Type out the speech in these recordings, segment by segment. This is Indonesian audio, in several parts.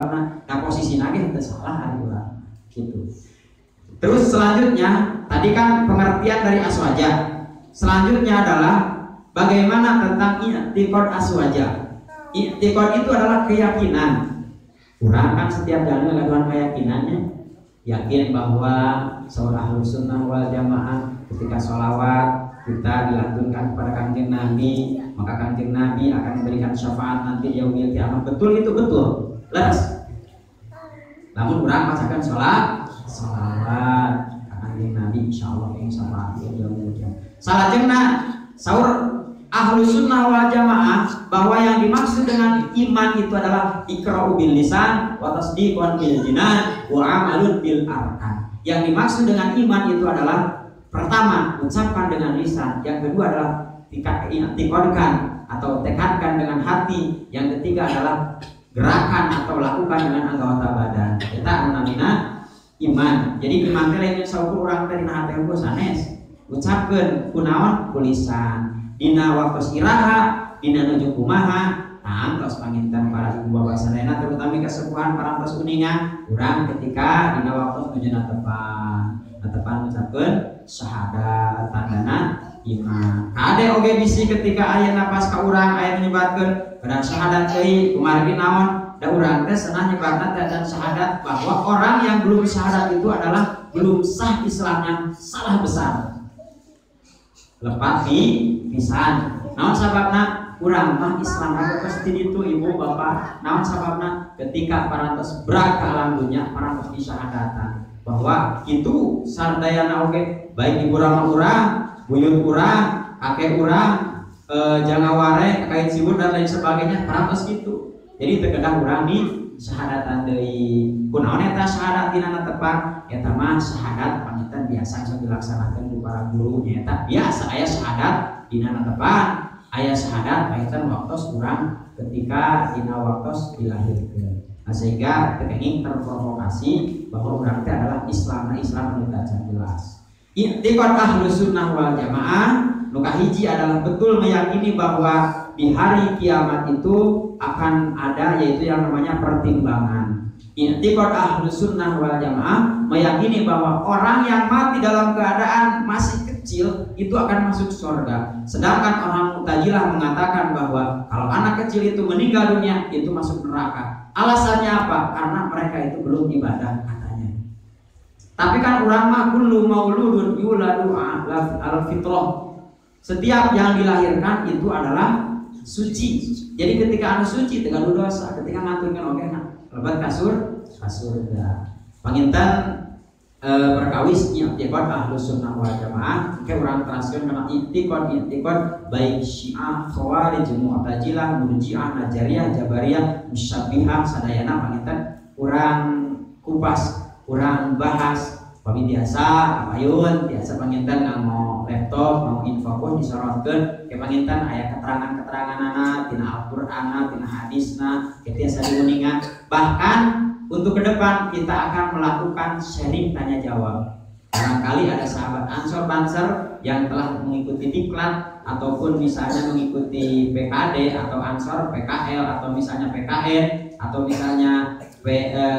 nah posisi nage itu salah hari urang gitu. Terus selanjutnya tadi kan pengertian dari aswaja. Selanjutnya adalah bagaimana tentang i'tiqad aswaja. I'tiqad itu adalah keyakinan. Urang kan setiap jalan melakukan keyakinannya, yakin bahwa seorang Ahlus Sunnah wal Jamaah ketika sholawat kita dilantunkan kepada Kanjeng Nabi, maka Kanjeng Nabi akan memberikan syafaat nanti yaumil kiamat. Betul itu betul. Leres. Namun orang masakan sholawat Kanjeng Nabi insyaallah yang syafaat yaumil kiamat. Salajengna saur Ahlus Sunnah wal Jamaah bahwa yang dimaksud dengan iman itu adalah iqra'u bil lisan wa tasdiqun bil jinan wa amalun bil arkan. Yang dimaksud dengan iman itu adalah pertama, ucapkan dengan lisan. Yang kedua adalah i'tiqadkan atau tekadkan dengan hati. Yang ketiga adalah gerakan atau lakukan dengan anggota badan. Kita namina iman. Jadi iman teh lain saukur urang teh dina hate engko sanes. Ucapkeun kunaon ku lisan. Dina waktu istirahat, dina nuju kumaha, tos panginten para ibu bapak sadayana terutama kesepuhan parantos uningan, urang ketika dina waktu nuju tepan ucapkeun syahadat tandana iman. Kade oge bisi ketika aya napas ka urang aya nyebatkeun berat syahadat deui kumargi naon da urang teh senah nyebatna dan syahadat bahwa orang yang belum syahadat itu adalah belum sah Islamnya, salah besar. Lepas pisan. Naon sababna? Urang mah Islam pasti itu ibu bapak. Naon sababna? Ketika parantos berat ke alam dunia, parantos disyahadatan bahwa itu sardayana oge baik ibu rama urang, buyut urang, kakek urang, jangaware, kait sibur dan lain sebagainya, parantos gitu. Jadi terkedah urang di syahadatan deui. Kunaon eta syahadat dina tepat? Eta mah syahadat pamitan biasa yang dilaksanakan ku para guru nya eta biasa aya syahadat dina tepat, aya syahadat pamitan waktos urang ketika dina waktos dilahirkeun. Nah, sehingga teknik terprovokasi bahwa urang teh adalah Islam anu jelas. I'tiqad Ahlus Sunnah wal Jamaah nu kahiji adalah betul meyakini bahwa di hari kiamat itu akan ada yaitu yang namanya pertimbangan. I'tiqad Ahlus Sunnah wal Jamaah meyakini bahwa orang yang mati dalam keadaan masih kecil itu akan masuk surga. Sedangkan orang Mu'tazilah mengatakan bahwa kalau anak kecil itu meninggal dunia itu masuk neraka. Alasannya apa? Karena mereka itu belum ibadah katanya. Tapi kan orang mah kullu mauludun yuladu al fitrah. Setiap yang dilahirkan itu adalah suci. Jadi ketika anu suci teu dosa, ketika ngantunkeun oge lebat kasur surga. Panginten perkawis i'tiqad Ahlus Sunnah wal Jamaah ke urang transkeun kana i'tiqad baik Syiah, Khawarij, Mu'tazilah, Murji'ah, Najariyah, Jabariyah, Musyabbihah sadayana panginten urang kupas, urang bahas pami biasa amayun biasa panginten mau laptop mau infokus disorotkeun ke panginten aya keterangan-keteranganna tina Al-Qur'an, tina hadisna, kitu diuningan. Bahkan untuk ke depan kita akan melakukan sharing tanya jawab. Barangkali ada sahabat Ansor Banser yang telah mengikuti diklat ataupun misalnya mengikuti PKD atau Ansor PKL atau misalnya PKN atau misalnya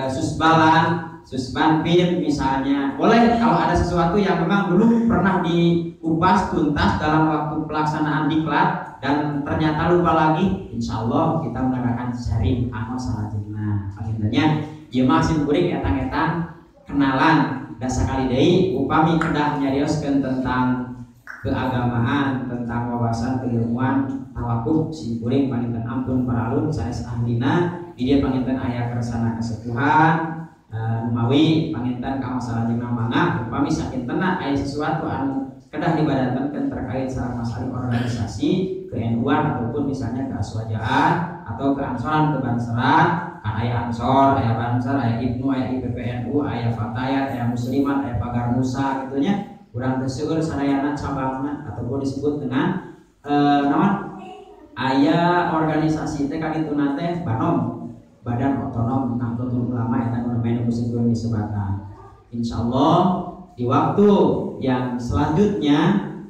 Susbalan, Susbanpin misalnya. Boleh kalau ada sesuatu yang memang belum pernah dikupas tuntas dalam waktu pelaksanaan diklat dan ternyata lupa lagi, insya Allah kita mengadakan sharing anu salajengna. Akhirnya ieu mah simkuring etang-etang kenalan da sakali deui upami kedah nyarioskeun tentang keagamaan, tentang wawasan keilmuan tawakuf simkuring panginten ampun paralun sanes ahlina di dieu panginten aya kersana kesepuhan mawi panginten ka salajengna mangga upami sakintenna aya sesuatu anu kedah dibadantenkeun terkait sareng masalah organisasi ke-NU-an ataupun misalnya keaswajaan atau keansoran kebanseran. Aya Ansor, aya Banser, aya Ibnu, aya IPPNU, aya Fatayat, aya Muslimat, aya Pagar Musa gitunya. Urang teh seueur sadayana cabangna ataupun disebut dengan naon? Aya organisasi teh kadituna teh BANOM, Badan Otonom Nahdlatul Ulama eta nu namanya disebut disebatan. Insyaallah di waktu yang selanjutnya,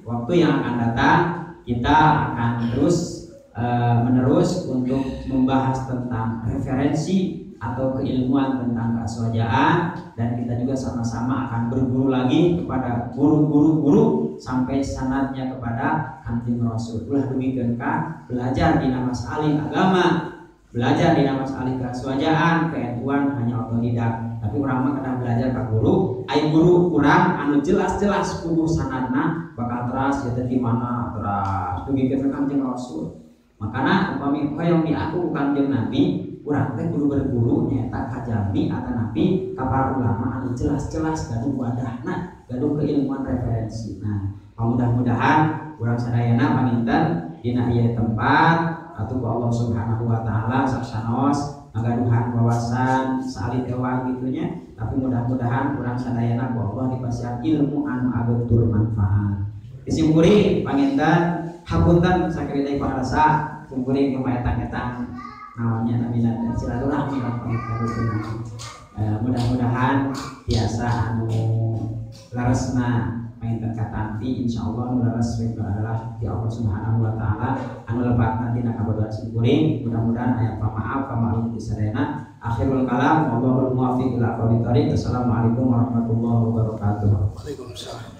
waktu yang akan datang kita akan terus menerus untuk membahas tentang referensi atau keilmuan tentang keaswajaan, dan kita juga sama-sama akan berguru lagi kepada guru sampai sanadnya kepada Kanjeng Rasul. Ulah demikian kan belajar di nama salih agama, belajar di nama salih keaswajaan, keilmuan hanya otodidak. Tapi orang mah kadang belajar ke guru, ai guru kurang anu jelas-jelas kudu sanadna bakal teras ya di mana teras demikian Kanjeng Rasul. Makanya upami hoyong di aku Kanjeng Nabi, urang teh kudu berguru nyaeta ka jami atau nabi ka para ulama anu jelas-jelas gaduh wadahna, gaduh keilmuan referensi. Nah, mudah-mudahan urang sadayana paminten dina ieu tempat atuh ku Allah Subhanahu wa taala saksanaos ngagaduhan wawasan salih ewa gitunya, tapi mudah-mudahan urang sadayana ku Allah dipasihan ilmu anu agetur manfaat. Disimpuri paminten hapunten sakirina paharasa kumpuri kemaetan-etan naonnya namina dan silaturahmi mudah-mudahan biasa anu laresna painten katampi insyaallah laras adalah di Allah Subhanahu wa taala anu lebatna tina kabodohan simkuring. Mudah-mudahan aya pamaaf pamaaf disadayana. Akhirul kalam wallahul muwaffiq ila aqwamit thoriq. Assalamualaikum warahmatullahi wabarakatuh. Waalaikumsalam.